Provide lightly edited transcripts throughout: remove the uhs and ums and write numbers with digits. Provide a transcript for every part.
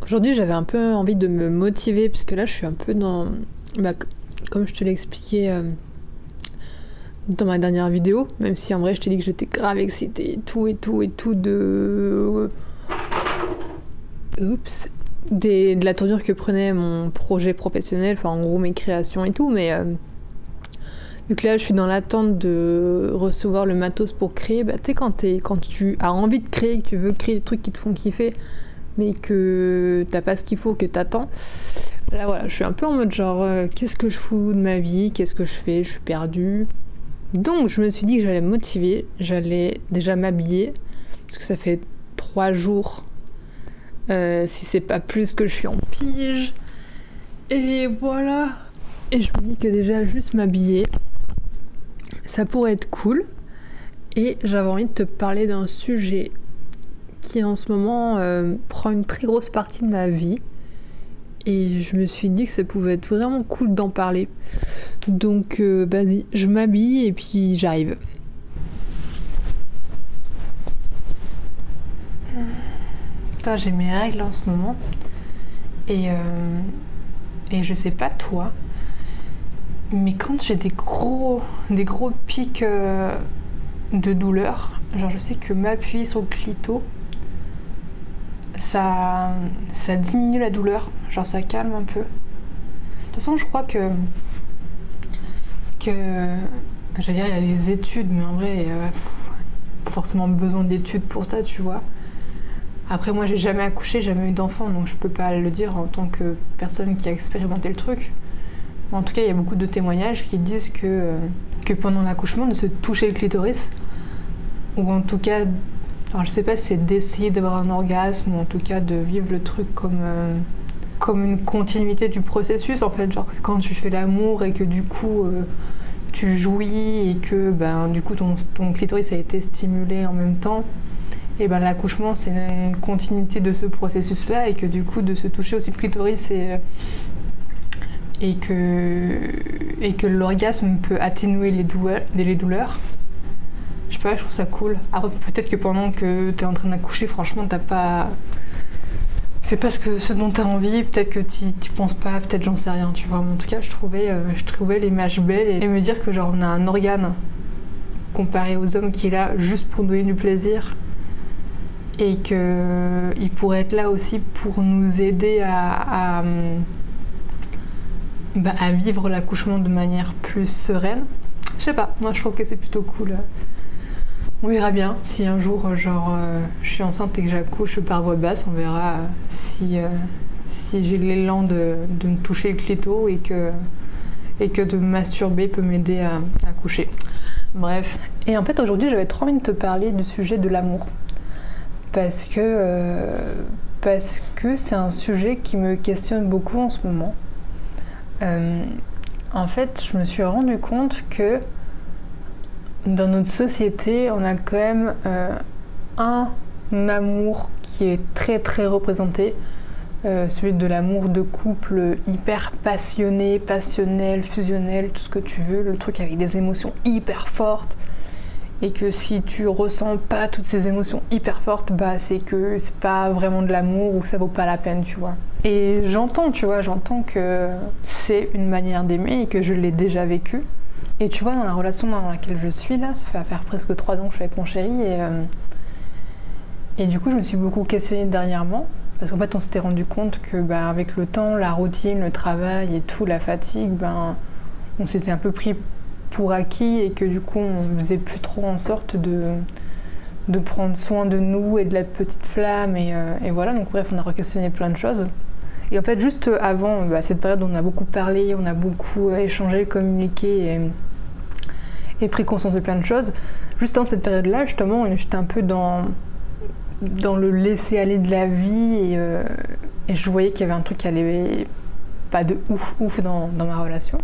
Aujourd'hui, j'avais un peu envie de me motiver, parce que là, je suis un peu dans... comme je te l'ai expliqué dans ma dernière vidéo, même si en vrai, je t'ai dit que j'étais grave excitée et tout de... Oups. De la tournure que prenait mon projet professionnel, enfin en gros mes créations et tout, mais vu que là je suis dans l'attente de recevoir le matos pour créer, bah tu sais quand tu as envie de créer, que tu veux créer des trucs qui te font kiffer, mais que t'as pas ce qu'il faut, que t'attends, là voilà, je suis un peu en mode genre qu'est-ce que je fous de ma vie, qu'est-ce que je fais, je suis perdue. Donc je me suis dit que j'allais me motiver, j'allais déjà m'habiller, parce que ça fait 3 jours, si c'est pas plus, que je suis en pige. Et voilà. Et je me dis que déjà juste m'habiller, ça pourrait être cool. Et j'avais envie de te parler d'un sujet qui en ce moment prend une très grosse partie de ma vie. Et je me suis dit que ça pouvait être vraiment cool d'en parler. Donc vas-y, je m'habille et puis j'arrive. Putain, j'ai mes règles en ce moment. Et je sais pas toi, mais quand j'ai des gros pics de douleur, genre je sais que m'appuyer sur le clito, ça diminue la douleur, genre ça calme un peu. De toute façon, je crois que j'allais dire, il y a des études, mais en vrai, il n'y a pas forcément besoin d'études pour ça, tu vois. Après, moi, j'ai jamais accouché, jamais eu d'enfant, donc je peux pas le dire en tant que personne qui a expérimenté le truc. En tout cas, il y a beaucoup de témoignages qui disent que pendant l'accouchement, de se toucher le clitoris, ou en tout cas, alors je sais pas si c'est d'essayer d'avoir un orgasme, ou en tout cas de vivre le truc comme une continuité du processus, en fait, genre quand tu fais l'amour et que du coup tu jouis et que du coup ton clitoris a été stimulé en même temps, et l'accouchement c'est une continuité de ce processus là, et que du coup de se toucher aussi le clitoris et que l'orgasme peut atténuer les douleurs. Je sais pas, je trouve ça cool. Après peut-être que pendant que t'es en train d'accoucher, franchement t'as pas... C'est pas ce dont t'as envie, peut-être que t'y penses pas, peut-être j'en sais rien, tu vois. Mais en tout cas je trouvais l'image belle, et me dire que genre on a un organe comparé aux hommes qui est là juste pour nous donner du plaisir, et qu'il pourrait être là aussi pour nous aider à vivre l'accouchement de manière plus sereine. Je sais pas, moi je trouve que c'est plutôt cool. On verra bien si un jour je suis enceinte et que j'accouche par voie basse, on verra si j'ai l'élan de me toucher le clito, et que de me masturber peut m'aider à accoucher. Bref. Et en fait aujourd'hui j'avais trop envie de te parler du sujet de l'amour. Parce que c'est un sujet qui me questionne beaucoup en ce moment. En fait, je me suis rendu compte que dans notre société, on a quand même un amour qui est très très représenté, celui de l'amour de couple hyper passionné, passionnel, fusionnel, tout ce que tu veux, le truc avec des émotions hyper fortes. Et que si tu ressens pas toutes ces émotions hyper fortes, c'est que c'est pas vraiment de l'amour, ou que ça vaut pas la peine, tu vois. Et j'entends que c'est une manière d'aimer et que je l'ai déjà vécu. Et tu vois, dans la relation dans laquelle je suis là, ça fait à faire presque 3 ans que je suis avec mon chéri, et du coup je me suis beaucoup questionnée dernièrement, parce qu'en fait on s'était rendu compte que avec le temps, la routine, le travail et tout, la fatigue, on s'était un peu pris pour acquis, et que du coup on faisait plus trop en sorte de prendre soin de nous et de la petite flamme, et voilà. Donc bref, on a re-questionné plein de choses. Et en fait juste avant cette période, on a beaucoup parlé, on a beaucoup échangé, communiqué et pris conscience de plein de choses. Juste dans cette période là justement, j'étais un peu dans le laisser aller de la vie, et je voyais qu'il y avait un truc qui allait pas de ouf dans ma relation.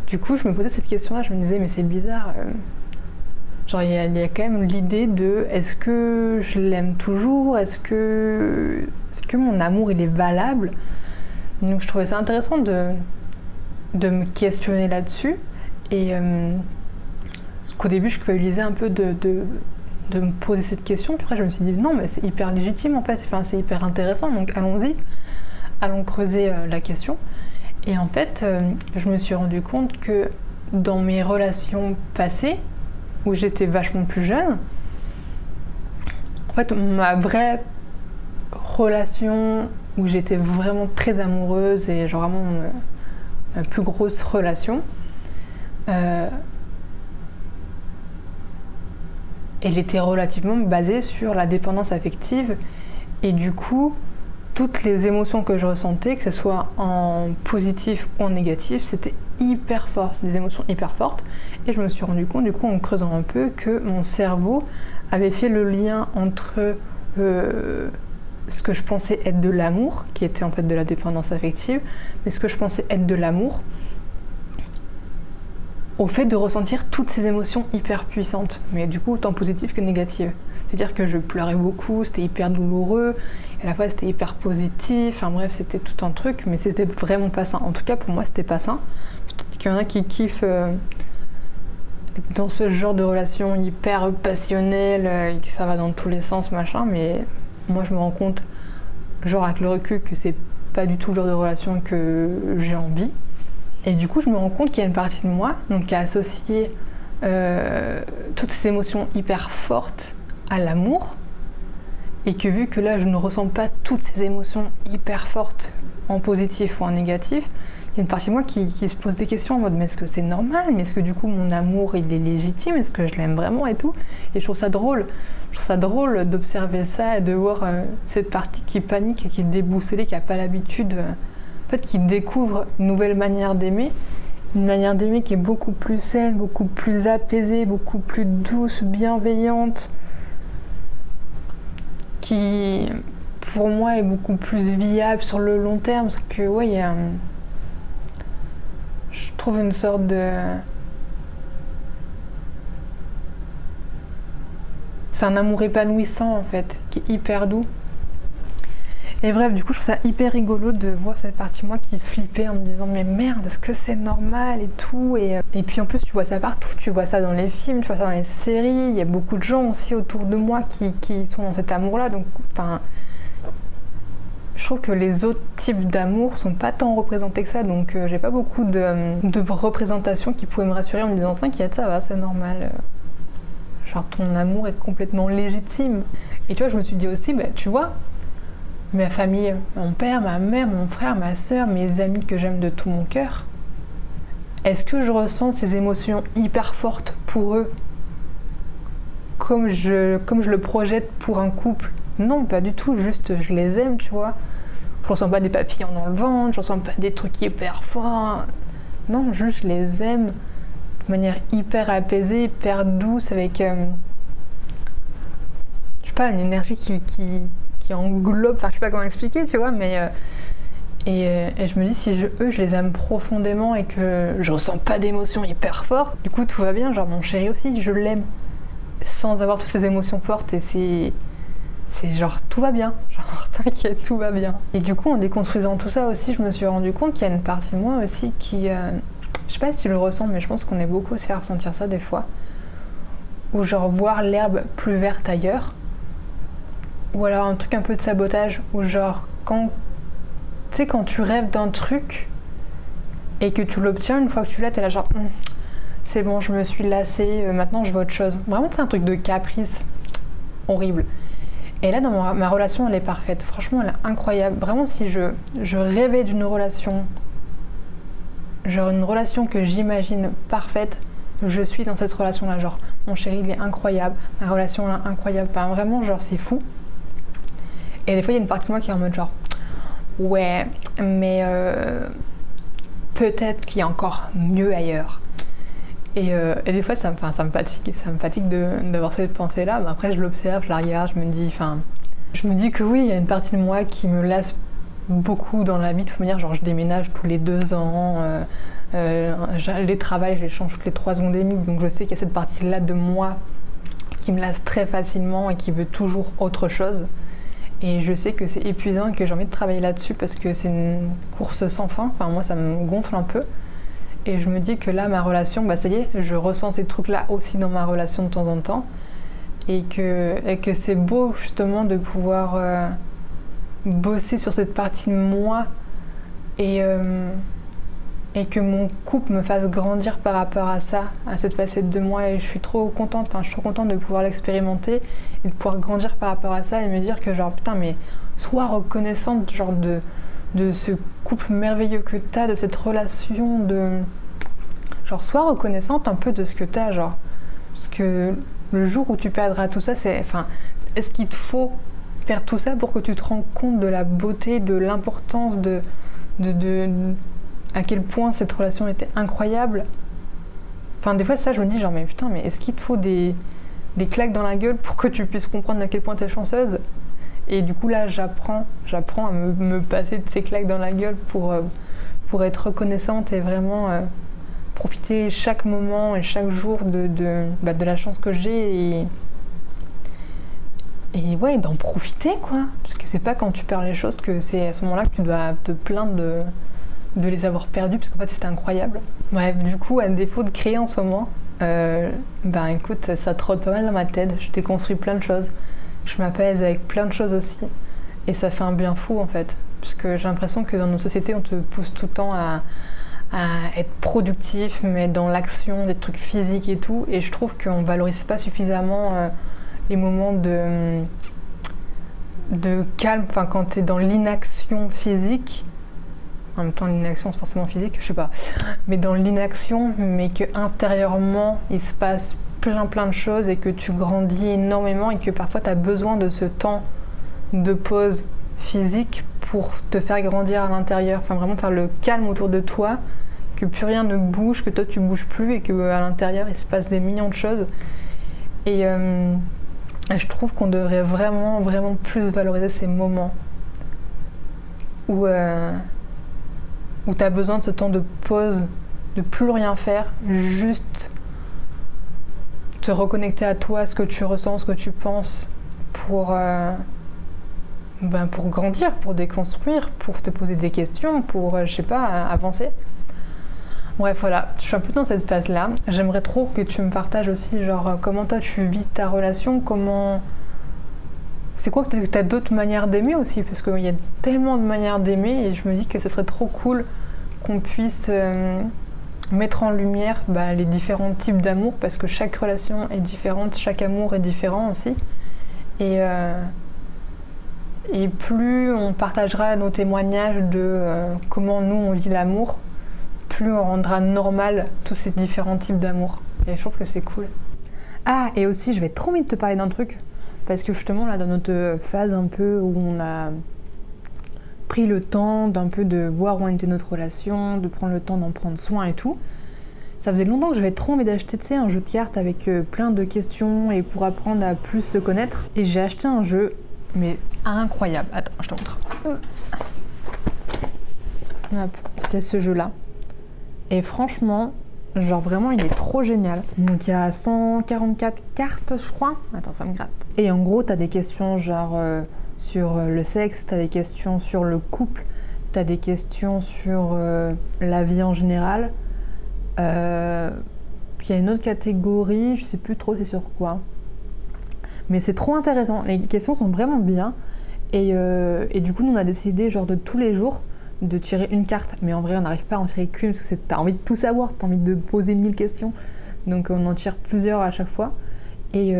Du coup, je me posais cette question-là, je me disais, mais c'est bizarre. Genre, il y a quand même l'idée de, est-ce que je l'aime toujours ? Est-ce que mon amour, il est valable ? Donc, je trouvais ça intéressant de me questionner là-dessus. Et parce qu'au début, je culpabilisais un peu de me poser cette question. Puis après, je me suis dit, non, mais c'est hyper légitime en fait, enfin, c'est hyper intéressant, donc allons-y, allons creuser la question. Et en fait, je me suis rendu compte que dans mes relations passées, où j'étais vachement plus jeune, en fait, ma vraie relation où j'étais vraiment très amoureuse et genre vraiment ma plus grosse relation, elle était relativement basée sur la dépendance affective et du coup toutes les émotions que je ressentais, que ce soit en positif ou en négatif, c'était hyper fort, des émotions hyper fortes. Et je me suis rendu compte, du coup, en creusant un peu, que mon cerveau avait fait le lien entre ce que je pensais être de l'amour, qui était en fait de la dépendance affective, mais ce que je pensais être de l'amour, au fait de ressentir toutes ces émotions hyper puissantes, mais du coup autant positives que négatives. C'est-à-dire que je pleurais beaucoup, c'était hyper douloureux, et à la fois c'était hyper positif, enfin bref, c'était tout un truc, mais c'était vraiment pas sain. En tout cas, pour moi, c'était pas sain. Peut-être qu'il y en a qui kiffent dans ce genre de relation hyper passionnelle, et que ça va dans tous les sens, machin, mais moi je me rends compte, genre avec le recul, que c'est pas du tout le genre de relation que j'ai envie. Et du coup, je me rends compte qu'il y a une partie de moi donc, qui a associé toutes ces émotions hyper fortes à l'amour, et que vu que là, je ne ressens pas toutes ces émotions hyper fortes en positif ou en négatif, il y a une partie de moi qui se pose des questions en mode mais est-ce que c'est normal? Mais est-ce que du coup mon amour il est légitime? Est-ce que je l'aime vraiment et tout? Et je trouve ça drôle. Je trouve ça drôle d'observer ça et de voir cette partie qui panique et qui est déboussolée, qui n'a pas l'habitude, en fait qui découvre une nouvelle manière d'aimer. Une manière d'aimer qui est beaucoup plus saine, beaucoup plus apaisée, beaucoup plus douce, bienveillante, qui pour moi est beaucoup plus viable sur le long terme, parce que ouais, il y a je trouve une sorte de... C'est un amour épanouissant en fait, qui est hyper doux. Et bref, du coup, je trouve ça hyper rigolo de voir cette partie de moi qui flippait en me disant mais merde, est-ce que c'est normal et tout, et puis en plus, tu vois ça partout, tu vois ça dans les films, tu vois ça dans les séries, il y a beaucoup de gens aussi autour de moi qui sont dans cet amour-là, donc enfin... Je trouve que les autres types d'amour sont pas tant représentés que ça, donc j'ai pas beaucoup de représentations qui pouvaient me rassurer en me disant t'inquiète, ça va, c'est normal. Genre ton amour est complètement légitime. Et tu vois, je me suis dit aussi, bah, tu vois, ma famille, mon père, ma mère, mon frère, ma soeur, mes amis que j'aime de tout mon cœur, est-ce que je ressens ces émotions hyper fortes pour eux comme je le projette pour un couple? Non, pas du tout, juste je les aime, tu vois. Je ressens pas des papillons dans le ventre, je ressens pas des trucs hyper forts. Non, juste je les aime de manière hyper apaisée, hyper douce, avec je sais pas, une énergie qui englobe, enfin je sais pas comment expliquer, tu vois, mais et je me dis si eux je les aime profondément et que je ressens pas d'émotions hyper fortes, du coup tout va bien, genre mon chéri aussi, je l'aime sans avoir toutes ces émotions fortes, et c'est genre tout va bien, genre t'inquiète, tout va bien. Et du coup en déconstruisant tout ça aussi, je me suis rendu compte qu'il y a une partie de moi aussi qui, je sais pas si tu le ressens, mais je pense qu'on est beaucoup aussi à ressentir ça des fois, ou genre voir l'herbe plus verte ailleurs, ou alors un truc un peu de sabotage, ou genre quand tu sais, quand tu rêves d'un truc et que tu l'obtiens, une fois que tu l'as, t'es là genre c'est bon, je me suis lassée, maintenant je veux autre chose. Vraiment c'est un truc de caprice horrible. Et là, dans ma relation, elle est parfaite. Franchement, elle est incroyable. Vraiment, si je rêvais d'une relation, genre une relation que j'imagine parfaite, je suis dans cette relation-là. Genre, mon chéri, il est incroyable. Ma relation, elle est incroyable. Enfin, vraiment, genre, c'est fou. Et des fois, il y a une partie de moi qui est en mode genre, ouais, mais peut-être qu'il y a encore mieux ailleurs. Et des fois, ça me fatigue d'avoir cette pensée-là. Mais après, je l'observe, je la regarde, je me dis que oui, il y a une partie de moi qui me lasse beaucoup dans la vie. De toute manière, genre, je déménage tous les 2 ans, les travails, je les change toutes les 3 secondes et demie. Donc je sais qu'il y a cette partie-là de moi qui me lasse très facilement et qui veut toujours autre chose. Et je sais que c'est épuisant et que j'ai envie de travailler là-dessus parce que c'est une course sans fin. Enfin, moi, ça me gonfle un peu. Et je me dis que là, ma relation, bah ça y est, je ressens ces trucs-là aussi dans ma relation de temps en temps. et que c'est beau justement de pouvoir bosser sur cette partie de moi et que mon couple me fasse grandir par rapport à ça, à cette facette de moi, et je suis trop contente, de pouvoir l'expérimenter et de pouvoir grandir par rapport à ça et me dire que genre putain mais sois reconnaissante genre de ce couple merveilleux que t'as, de cette relation, de genre sois reconnaissante un peu de ce que t'as, genre parce que le jour où tu perdras tout ça, est-ce qu'il te faut perdre tout ça pour que tu te rends compte de la beauté, de l'importance de à quel point cette relation était incroyable. Enfin, des fois, ça, je me dis genre, mais putain, mais est-ce qu'il te faut des claques dans la gueule pour que tu puisses comprendre à quel point t'es chanceuse? Et du coup, là, j'apprends à me passer de ces claques dans la gueule pour être reconnaissante et vraiment profiter chaque moment et chaque jour de la chance que j'ai et ouais, d'en profiter, quoi. Parce que c'est pas quand tu perds les choses que c'est à ce moment-là que tu dois te plaindre de les avoir perdus, parce qu'en fait c'était incroyable. Bref, du coup, à défaut de créer en ce moment, écoute, ça trotte pas mal dans ma tête, je déconstruis plein de choses, je m'apaise avec plein de choses aussi, et ça fait un bien fou en fait, parce que j'ai l'impression que dans nos sociétés on te pousse tout le temps à être productif, mais dans l'action, des trucs physiques et tout, et je trouve qu'on valorise pas suffisamment les moments de calme, enfin quand t'es dans l'inaction physique. En même temps, l'inaction, c'est forcément physique, je sais pas. Mais dans l'inaction, mais que intérieurement, il se passe plein de choses et que tu grandis énormément et que parfois, tu as besoin de ce temps de pause physique pour te faire grandir à l'intérieur. Enfin, vraiment faire le calme autour de toi, que plus rien ne bouge, que toi, tu bouges plus et qu'à l'intérieur, il se passe des millions de choses. Et je trouve qu'on devrait vraiment plus valoriser ces moments où tu as besoin de ce temps de pause, de plus rien faire, juste te reconnecter à toi, à ce que tu ressens, ce que tu penses, pour grandir, pour déconstruire, pour te poser des questions, pour, je sais pas, avancer. Bref, voilà, je suis un peu dans cette phase-là. J'aimerais trop que tu me partages aussi, genre, comment toi tu vis ta relation, comment... C'est quoi, peut-être que tu as d'autres manières d'aimer aussi, parce qu'il y a tellement de manières d'aimer et je me dis que ce serait trop cool qu'on puisse mettre en lumière les différents types d'amour, parce que chaque relation est différente, chaque amour est différent aussi. Et plus on partagera nos témoignages de comment nous on vit l'amour, plus on rendra normal tous ces différents types d'amour. Et je trouve que c'est cool. Ah, et aussi, je vais trop envie de te parler d'un truc. Parce que justement, là, dans notre phase un peu où on a pris le temps d'un peu de voir où en était notre relation, de prendre le temps d'en prendre soin et tout, ça faisait longtemps que j'avais trop envie d'acheter, tu sais, un jeu de cartes avec plein de questions et pour apprendre à plus se connaître. Et j'ai acheté un jeu, mais incroyable. Attends, je te montre. Hop, c'est ce jeu-là. Et franchement... genre vraiment il est trop génial. Donc il y a 144 cartes je crois. Attends, ça me gratte. Et en gros t'as des questions genre sur le sexe, t'as des questions sur le couple, t'as des questions sur la vie en général. Puis il y a une autre catégorie, je sais plus trop c'est sur quoi. Mais c'est trop intéressant, les questions sont vraiment bien. Et du coup nous on a décidé genre de tous les jours de tirer une carte, mais en vrai on n'arrive pas à en tirer qu'une parce que t'as envie de tout savoir, t'as envie de poser 1000 questions, donc on en tire plusieurs à chaque fois. Et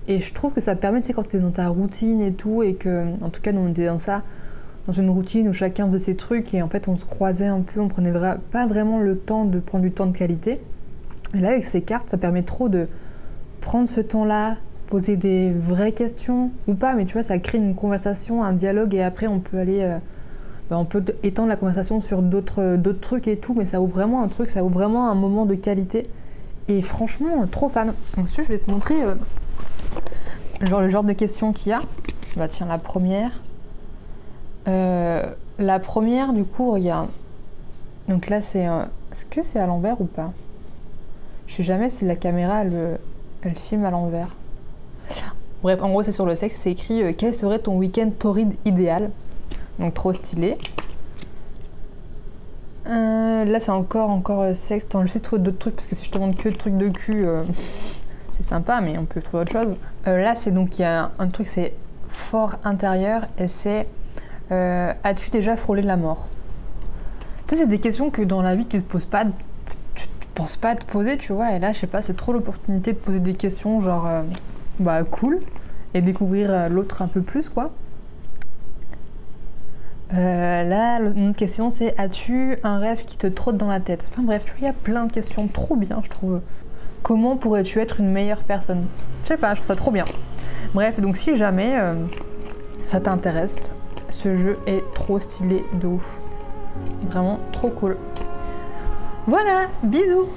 je trouve que ça permet, tu sais, quand t'es dans ta routine et tout, et que, en tout cas nous on était dans une routine où chacun faisait ses trucs et en fait on se croisait un peu, on prenait pas vraiment le temps de prendre du temps de qualité. Et là avec ces cartes ça permet trop de prendre ce temps-là, poser des vraies questions ou pas, mais tu vois ça crée une conversation, un dialogue et après on peut aller... on peut étendre la conversation sur d'autres trucs et tout, mais ça ouvre vraiment un truc, ça ouvre vraiment un moment de qualité. Et franchement, trop fan. Donc je vais te montrer le genre de questions qu'il y a. Bah tiens, la première. La première, du coup, regarde. Donc là, c'est... Est-ce que c'est à l'envers ou pas? Je sais jamais si la caméra, elle filme à l'envers. Bref, en gros, c'est sur le sexe. C'est écrit « Quel serait ton week-end torride idéal ?» Donc trop stylé. Là c'est encore sexe. Attends, j'essaie de trouver d'autres trucs parce que si je te montre que de trucs de cul, c'est sympa, mais on peut trouver autre chose. Là, c'est donc, il y a un truc, c'est fort intérieur, et c'est as-tu déjà frôlé la mort? Tu sais, c'est des questions que dans la vie, tu te poses pas, tu penses pas à te poser, tu vois, et là, je sais pas, c'est trop l'opportunité de poser des questions, genre, bah, cool, et découvrir l'autre un peu plus, quoi. Là, une autre question, c'est as-tu un rêve qui te trotte dans la tête? Enfin bref, tu vois, il y a plein de questions trop bien, je trouve. Comment pourrais-tu être une meilleure personne? Je sais pas, je trouve ça trop bien. Bref, donc si jamais ça t'intéresse, ce jeu est trop stylé de ouf. Vraiment trop cool. Voilà, bisous!